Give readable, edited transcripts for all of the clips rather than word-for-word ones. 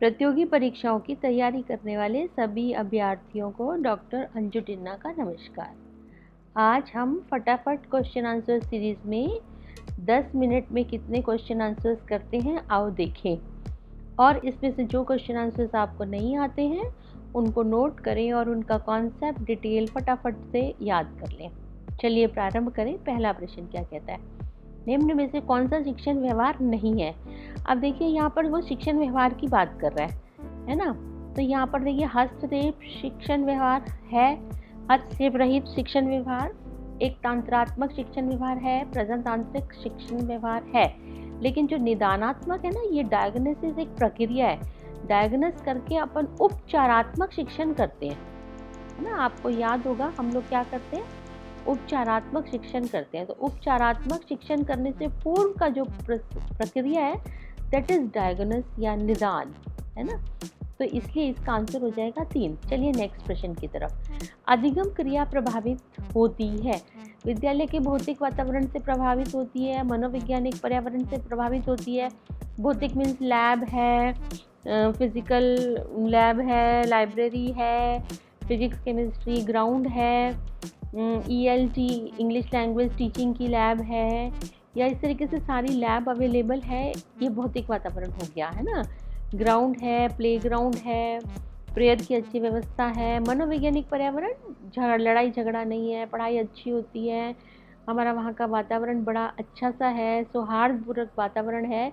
प्रतियोगी परीक्षाओं की तैयारी करने वाले सभी अभ्यर्थियों को डॉक्टर अंजू टिन्ना का नमस्कार। आज हम फटाफट क्वेश्चन आंसर सीरीज में 10 मिनट में कितने क्वेश्चन आंसर्स करते हैं आओ देखें, और इसमें से जो क्वेश्चन आंसर्स आपको नहीं आते हैं उनको नोट करें और उनका कॉन्सेप्ट डिटेल फटाफट से याद कर लें। चलिए प्रारंभ करें। पहला प्रश्न क्या कहता है, निम्न में से कौन सा शिक्षण व्यवहार नहीं है। अब देखिए यहाँ पर वो शिक्षण व्यवहार की बात कर रहा है ना। तो यहाँ पर देखिए हस्तक्षेप शिक्षण व्यवहार है, हस्तक्षेप रहित शिक्षण व्यवहार, एक तंत्रात्मक शिक्षण व्यवहार है, प्रजनतांत्रिक शिक्षण व्यवहार है। लेकिन जो निदानात्मक है ना, ये डायग्नोसिस एक प्रक्रिया है। डायग्नोस करके अपन उपचारात्मक शिक्षण करते हैं, है ना। आपको याद होगा हम लोग क्या करते हैं, उपचारात्मक शिक्षण करते हैं। तो उपचारात्मक शिक्षण करने से पूर्व का जो प्रक्रिया है दैट इज डायग्नोस या निदान, है ना। तो इसलिए इसका आंसर हो जाएगा 3। चलिए नेक्स्ट प्रश्न की तरफ। अधिगम क्रिया प्रभावित होती है, विद्यालय के भौतिक वातावरण से प्रभावित होती है, मनोवैज्ञानिक पर्यावरण से प्रभावित होती है। भौतिक मीन्स लैब है, फिजिकल लैब है, लाइब्रेरी है, फिजिक्स केमिस्ट्री ग्राउंड है, ELT इंग्लिश लैंग्वेज टीचिंग की लैब है, या इस तरीके से सारी लैब अवेलेबल है। ये भौतिक वातावरण हो गया, है ना। ग्राउंड है, प्लेग्राउंड है, प्रेयर की अच्छी व्यवस्था है। मनोवैज्ञानिक पर्यावरण, लड़ाई झगड़ा नहीं है, पढ़ाई अच्छी होती है, हमारा वहाँ का वातावरण बड़ा अच्छा सा है, सौहार्दपूर्वक वातावरण है,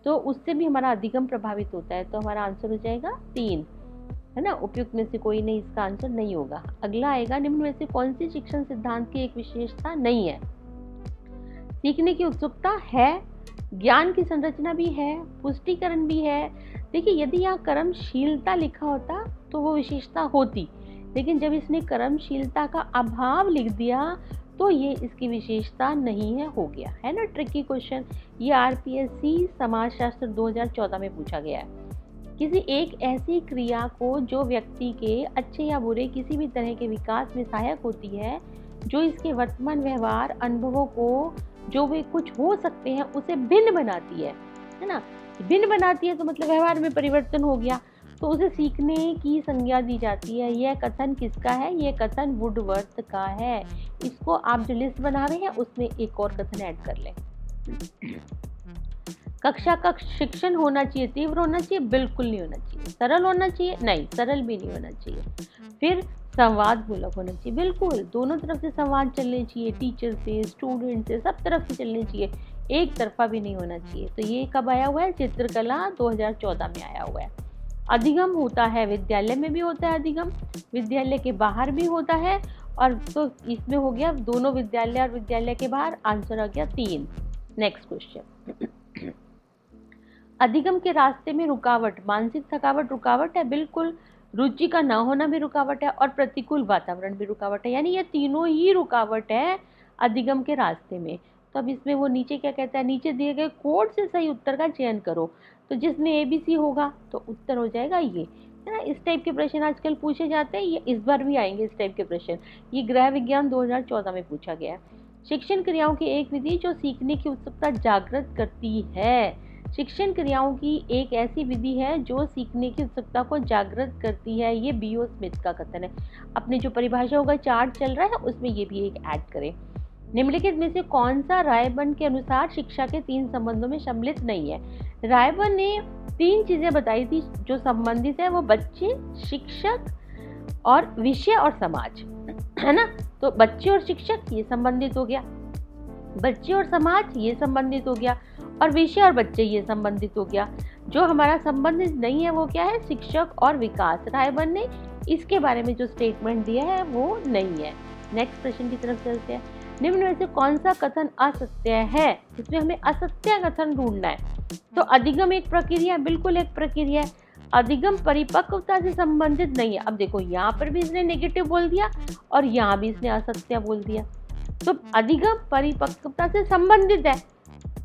तो उससे भी हमारा अधिगम प्रभावित होता है। तो हमारा आंसर हो जाएगा 3, है ना। उपयुक्त में से कोई नहीं, इसका आंसर नहीं होगा। अगला आएगा, निम्न में से कौन सी शिक्षण सिद्धांत की एक विशेषता नहीं है। सीखने की उत्सुकता है, ज्ञान की संरचना भी है, पुष्टिकरण भी है। देखिए यदि यहाँ कर्मशीलता लिखा होता तो वो विशेषता होती, लेकिन जब इसने कर्मशीलता का अभाव लिख दिया तो ये इसकी विशेषता नहीं है, हो गया, है ना। ट्रिकी क्वेश्चन, ये RPSC समाजशास्त्र 2014 में पूछा गया है। किसी एक ऐसी क्रिया को जो व्यक्ति के अच्छे या बुरे किसी भी तरह के विकास में सहायक होती है, जो इसके वर्तमान व्यवहार अनुभवों को जो वे कुछ हो सकते हैं उसे भिन्न बनाती है ना। भिन्न बनाती है तो मतलब व्यवहार में परिवर्तन हो गया, तो उसे सीखने की संज्ञा दी जाती है। यह कथन किसका है, यह कथन वुडवर्थ का है। इसको आप जो लिस्ट बना रहे हैं उसमें एक और कथन ऐड कर लें। कक्षा का शिक्षण होना चाहिए, तीव्र होना चाहिए, बिल्कुल नहीं होना चाहिए। सरल होना चाहिए, नहीं, सरल भी नहीं होना चाहिए। फिर संवाद मूलक होना चाहिए, बिल्कुल दोनों तरफ से संवाद चलने चाहिए, टीचर से, स्टूडेंट से, सब तरफ से चलने चाहिए, एक तरफा भी नहीं होना चाहिए। तो ये कब आया हुआ है, चित्रकला 2014 में आया हुआ है। अधिगम होता है, विद्यालय में भी होता है अधिगम, विद्यालय के बाहर भी होता है, और तो इसमें हो गया दोनों विद्यालय और विद्यालय के बाहर। आंसर आ गया 3। नेक्स्ट क्वेश्चन, अधिगम के रास्ते में रुकावट, मानसिक थकावट रुकावट है, बिल्कुल। रुचि का ना होना भी रुकावट है, और प्रतिकूल वातावरण भी रुकावट है, यानी ये तीनों ही रुकावट है अधिगम के रास्ते में। तो अब इसमें वो नीचे क्या कहता है, नीचे दिए गए कोड से सही उत्तर का चयन करो। तो जिसमें ABC होगा तो उत्तर हो जाएगा ये, है ना। इस टाइप के प्रश्न आजकल पूछे जाते हैं, ये इस बार भी आएंगे इस टाइप के प्रश्न। ये गृह विज्ञान 2014 में पूछा गया। शिक्षण क्रियाओं की एक विधि जो सीखने की उत्सुकता जागृत करती है। शिक्षण क्रियाओं की एक ऐसी विधि है जो सीखने की उत्सुकता को जागृत करती है, ये B.O. स्मिथ का कथन है। अपने जो परिभाषाओं का चार्ट चल रहा है उसमें ये भी एक ऐड करें। निम्नलिखित में से कौन सा रायबर्न के अनुसार शिक्षा के 3 संबंधों में सम्मिलित नहीं है। रायबर्न ने 3 चीजें बताई थी जो संबंधित है, वो बच्चे, शिक्षक और विषय और समाज, है ना। तो बच्चे और शिक्षक ये संबंधित हो गया, बच्चे और समाज ये संबंधित हो गया, और विषय और बच्चे ये संबंधित हो गया। जो हमारा संबंधित नहीं है वो क्या है, शिक्षक और विकास। रायबर्न ने इसके बारे में जो स्टेटमेंट दिया है वो नहीं है। नेक्स्ट प्रश्न की तरफ चलते हैं। निम्न में से कौन सा कथन असत्य है, इसमें हमें असत्य कथन ढूंढना है। तो अधिगम एक प्रक्रिया, बिल्कुल एक प्रक्रिया है। अधिगम परिपक्वता से संबंधित नहीं है। अब देखो यहाँ पर भी इसने नेगेटिव बोल दिया और यहाँ भी इसने असत्य बोल दिया। तो अधिगम परिपक्वता से संबंधित है,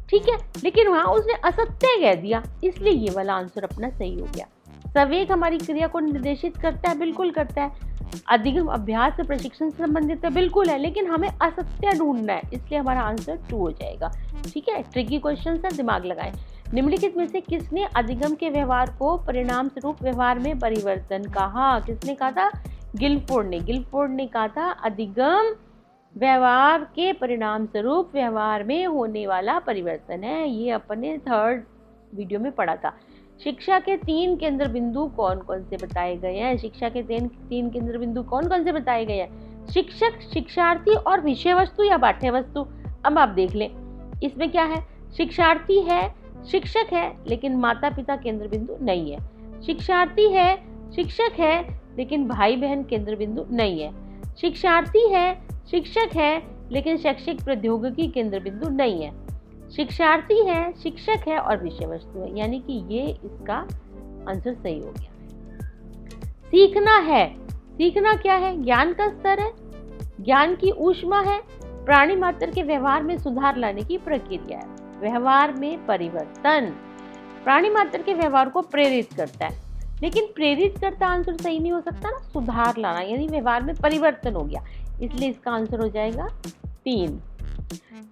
ठीक है, लेकिन वहां उसने असत्य कह दिया, इसलिए ये वाला आंसर अपना सही हो गया। संवेग हमारी क्रिया को निर्देशित करता है, बिल्कुल करता है। अधिगम अभ्यास से प्रशिक्षण से संबंधित है, बिल्कुल है, लेकिन हमें असत्य ढूंढना है, इसलिए हमारा आंसर 2 हो जाएगा। ठीक है, ट्रिकी क्वेश्चन है, दिमाग लगाएं। निम्नलिखित में से किसने अधिगम के व्यवहार को परिणाम स्वरूप व्यवहार में परिवर्तन कहा? किसने कहा था? गिलफोर्ड ने कहा था अधिगम व्यवहार के परिणाम स्वरूप व्यवहार में होने वाला परिवर्तन है। ये अपने 3rd वीडियो में पढ़ा था। शिक्षा के 3 केंद्र बिंदु कौन कौन से बताए गए हैं? शिक्षा के 3 केंद्र बिंदु कौन कौन से बताए गए हैं? शिक्षक, शिक्षार्थी और विषय वस्तु या पाठ्य वस्तु। अब आप देख लें, इसमें क्या है? शिक्षार्थी है, शिक्षक है, लेकिन माता पिता केंद्र बिंदु नहीं है। शिक्षार्थी है, शिक्षक है, लेकिन भाई बहन केंद्र बिंदु नहीं है। शिक्षार्थी है, शिक्षक है, लेकिन शैक्षिक प्रौद्योगिकी केंद्र बिंदु नहीं है। शिक्षार्थी है, शिक्षक है और विषय वस्तु है, यानी कि ये इसका आंसर सही हो गया। सीखना है, सीखना क्या है? ज्ञान का स्तर है, ज्ञान की ऊष्मा है, प्राणी मात्र के व्यवहार में सुधार लाने की प्रक्रिया है। व्यवहार में परिवर्तन प्राणी मात्र के व्यवहार को प्रेरित करता है, लेकिन प्रेरित करता आंसर सही नहीं हो सकता ना, सुधार लाना, यानी व्यवहार में परिवर्तन हो गया, इसलिए इसका आंसर हो जाएगा 3।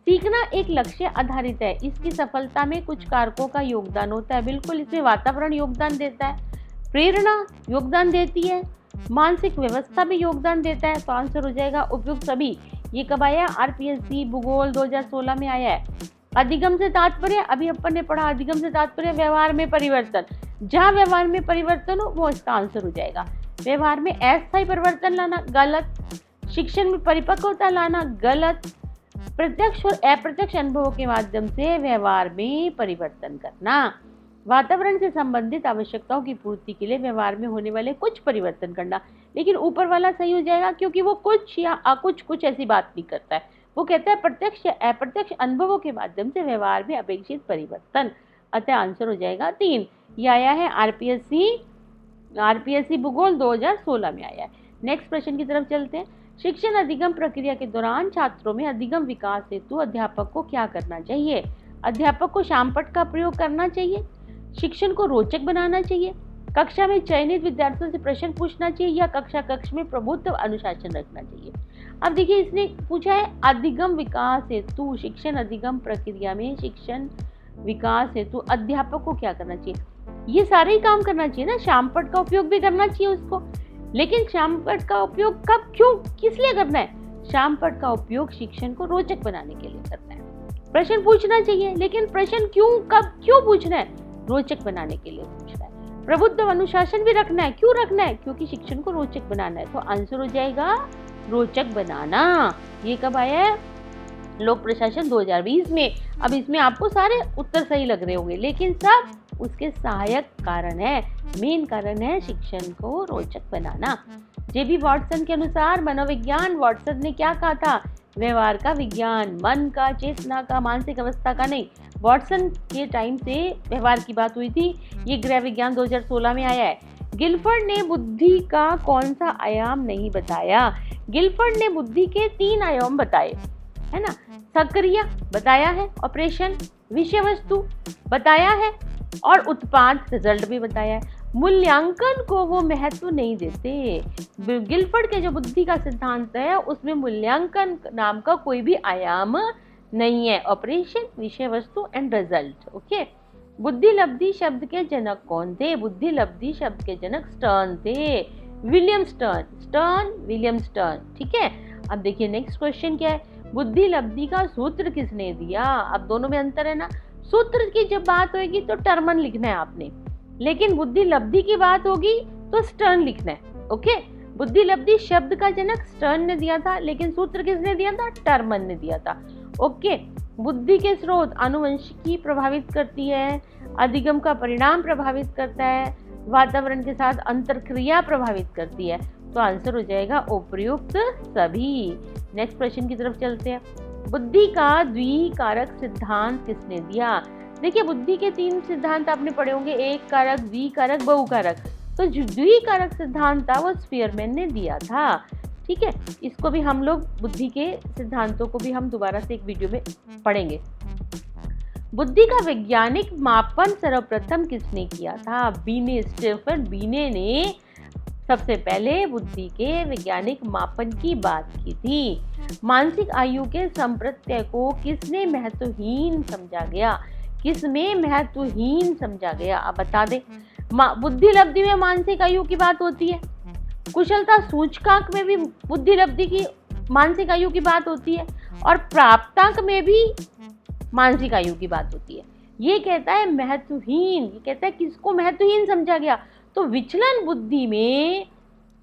सीखना एक लक्ष्य आधारित है, इसकी सफलता में कुछ कारकों का योगदान होता है, बिल्कुल, इसमें वातावरण योगदान देता है, प्रेरणा योगदान देती है, मानसिक व्यवस्था भी योगदान देता है, तो आंसर हो जाएगा उपयुक्त सभी। ये कब आया? आरपीएससी भूगोल 2016 में आया है। अधिगम से तात्पर्य, अभी अपन ने पढ़ा, अधिगम से तात्पर्य व्यवहार में परिवर्तन, जहाँ व्यवहार में परिवर्तन हो वो इसका आंसर हो जाएगा। व्यवहार में अस्थायी परिवर्तन लाना गलत, शिक्षण में परिपक्वता लाना गलत, प्रत्यक्ष और अप्रत्यक्ष अनुभवों के माध्यम से व्यवहार में परिवर्तन करना, वातावरण से संबंधित आवश्यकताओं की पूर्ति के लिए व्यवहार में होने वाले कुछ परिवर्तन करना, लेकिन ऊपर वाला सही हो जाएगा क्योंकि वो कुछ या कुछ ऐसी बात नहीं करता है, वो कहता है प्रत्यक्ष या अप्रत्यक्ष अनुभवों के माध्यम से व्यवहार में अपेक्षित परिवर्तन, अतः आंसर हो जाएगा 3। ये आया है आरपीएससी भूगोल 2016 में आया है। नेक्स्ट प्रश्न की तरफ चलते हैं। शिक्षण अधिगम प्रक्रिया के दौरान छात्रों में अधिगम विकास हेतु अध्यापक को क्या करना चाहिए? अध्यापक को शामपट का प्रयोग करना चाहिए, शिक्षण को रोचक बनाना चाहिए, कक्षा में चयनित विद्यार्थियों से प्रश्न पूछना चाहिए या कक्ष में प्रभुत्व अनुशासन रखना चाहिए। अब देखिए, इसने पूछा है अधिगम विकास हेतु, शिक्षण अधिगम प्रक्रिया में शिक्षण विकास हेतु अध्यापक को क्या करना चाहिए? ये सारे ही काम करना चाहिए ना, शामपट का उपयोग भी करना चाहिए उसको, लेकिन शामपट का उपयोग कब, क्यों, किस लिए करना है? शामपट का उपयोग शिक्षण को रोचक बनाने के लिए करना है। प्रश्न पूछना चाहिए, लेकिन प्रश्न क्यों, कब, क्यों पूछना है? रोचक बनाने के लिए पूछना है। प्रभुत्व अनुशासन भी रखना है, क्यों रखना है? क्योंकि शिक्षण को रोचक बनाना है, तो आंसर हो जाएगा रोचक बनाना। ये कब आया है? लोक प्रशासन 2020 में। अब इसमें आपको सारे उत्तर सही लग रहे होंगे, लेकिन सब उसके सहायक कारण है, मेन कारण है शिक्षण को रोचक बनाना। जेबी वॉटसन के अनुसार मनोविज्ञान, वॉटसन ने क्या कहा था? व्यवहार का विज्ञान, मन का, चेतना का, मानसिक अवस्था का नहीं। वॉटसन के टाइम से व्यवहार की बात हुई थी। ये गृह विज्ञान 2016 में आया है। गिलफोर्ड ने बुद्धि का कौन सा आयाम नहीं बताया? गिलफोर्ड ने बुद्धि के 3 आयाम बताए, है ना। सक्रिय बताया है, ऑपरेशन, विषय वस्तु बताया है, और उत्पाद, रिजल्ट भी बताया है। मूल्यांकन को वो महत्व नहीं देते। गिलफोर्ड के जो बुद्धि का सिद्धांत है उसमें मूल्यांकन नाम का कोई भी आयाम नहीं है। ऑपरेशन, विषय वस्तु एंड रिजल्ट। ओके। बुद्धि लब्धि शब्द के जनक कौन थे? बुद्धि लब्धि शब्द के जनक स्टर्न थे, विलियम स्टर्न, विलियम स्टर्न। ठीक है। अब देखिए नेक्स्ट क्वेश्चन क्या है? बुद्धि लब्धि का सूत्र किसने दिया? अब दोनों में अंतर है ना। सूत्र की जब बात होगी तो टर्मन लिखना है आपने, लेकिन बुद्धि लब्धि की बात होगी तो स्टर्न लिखना है। ओके। बुद्धि लब्धि शब्द का जनक स्टर्न ने दिया था, लेकिन सूत्र किसने दिया था? टर्मन ने दिया था। ओके। बुद्धि के स्रोत आनुवंशिकी प्रभावित करती है, अधिगम का परिणाम प्रभावित करता है, वातावरण के साथ अंतरक्रिया प्रभावित करती है, तो आंसर हो जाएगा उपयुक्त सभी। नेक्स्ट प्रश्न की तरफ चलते हैं। बुद्धि का द्विकारक सिद्धांत किसने दिया? देखिए, बुद्धि के 3 सिद्धांत आपने पढ़े होंगे, एक कारक, द्विकारक, बहुकारक। तो जो द्विकारक सिद्धांत था वो स्पीयरमैन ने दिया था। ठीक है। इसको भी हम लोग, बुद्धि के सिद्धांतों को भी हम दोबारा से एक वीडियो में पढ़ेंगे। बुद्धि का वैज्ञानिक मापन सर्वप्रथम किसने किया था? बीने, स्टीफन बीने ने सबसे पहले बुद्धि के वैज्ञानिक मापन की बात की थी। मानसिक आयु के संप्रत्यय को किसने महत्वहीन समझा गया? किसमें महत्वहीन समझा गया? आप बता दें। बुद्धि लब्धि में मानसिक आयु की बात होती है, कुशलता सूचकांक में भी बुद्धि लब्धि की मानसिक आयु की बात होती है, और प्राप्तांक में भी मानसिक आयु की बात होती है। ये कहता है महत्वहीन, ये कहता है किसको महत्वहीन समझा गया? तो विचलन बुद्धि में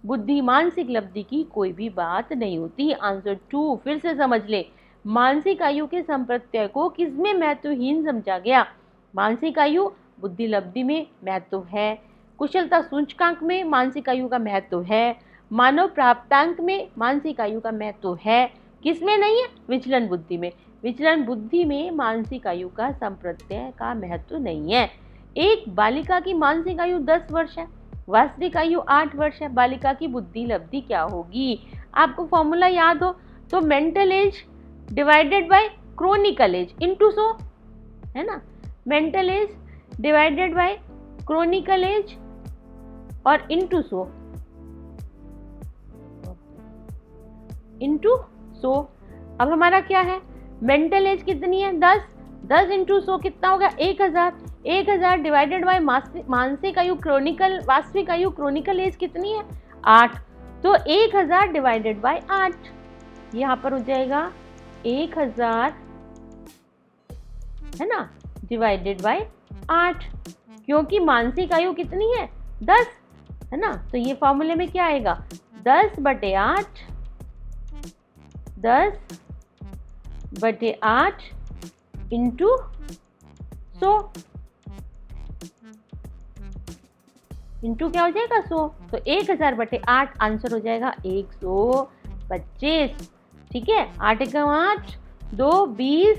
बुद्धि मानसिक लब्धि की कोई भी बात नहीं होती। आंसर 2 फिर से समझ ले। मानसिक आयु के संप्रत्यय को किसमें महत्वहीन समझा गया? मानसिक आयु बुद्धि लब्धि में महत्व है, कुशलता सूचकांक में मानसिक आयु का महत्व है, मानव प्राप्तांक में मानसिक आयु का महत्व है, किसमें नहीं है? विचलन बुद्धि में। विचलन बुद्धि में मानसिक आयु का संप्रत्यय का महत्व नहीं है। एक बालिका की मानसिक आयु 10 वर्ष है, वास्तविक आयु 8 वर्ष है। बालिका की बुद्धि लब्धि क्या होगी? आपको फॉर्मूला याद हो तो mental age divided by chronological age into 100 है ना। Mental age divided by chronological age और इनटू 100 इंटू 100। अब हमारा क्या है? मेंटल एज कितनी है? 10। 10 इंटू 100 कितना होगा? 1000। 1000 डिवाइडेड बाय मानसिक आयु क्रोनिकल, वास्तविक आयु क्रोनिकल एज कितनी है? 8। तो 1000 डिवाइडेड बाय 8, यहाँ पर हो जाएगा 1000 है ना, डिवाइडेड बाय 8, क्योंकि मानसिक आयु कितनी है? 10 है ना। तो ये फॉर्मूले में क्या आएगा? 10/8 10/8 इंटू 100 इंटू क्या हो जाएगा? 100। तो 1000/8 आंसर हो जाएगा 125। ठीक है। 8 × 8 2 20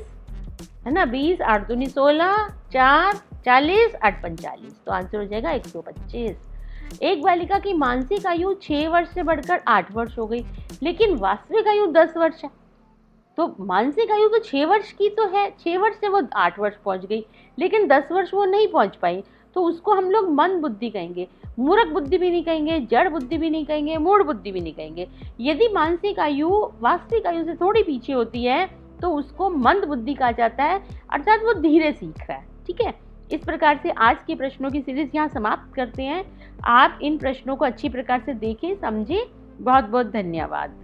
है ना, 20 8 दूनी 16 4 40 8 45, तो आंसर हो जाएगा 125। एक बालिका की मानसिक आयु 6 वर्ष से बढ़कर 8 वर्ष हो गई, लेकिन वास्तविक आयु 10 वर्ष है। तो मानसिक आयु तो 6 वर्ष की तो है, 6 वर्ष से वो 8 वर्ष पहुंच गई, लेकिन 10 वर्ष वो नहीं पहुंच पाई, तो उसको हम लोग मंद बुद्धि कहेंगे। मूर्ख बुद्धि भी नहीं कहेंगे, जड़ बुद्धि भी नहीं कहेंगे, मूढ़ बुद्धि भी नहीं कहेंगे। यदि मानसिक आयु वास्तविक आयु से थोड़ी पीछे होती है तो उसको मंद बुद्धि कहा जाता है, अर्थात वो धीरे सीख रहा है। ठीक है। इस प्रकार से आज के प्रश्नों की सीरीज यहाँ समाप्त करते हैं। आप इन प्रश्नों को अच्छी प्रकार से देखें, समझें। बहुत बहुत धन्यवाद।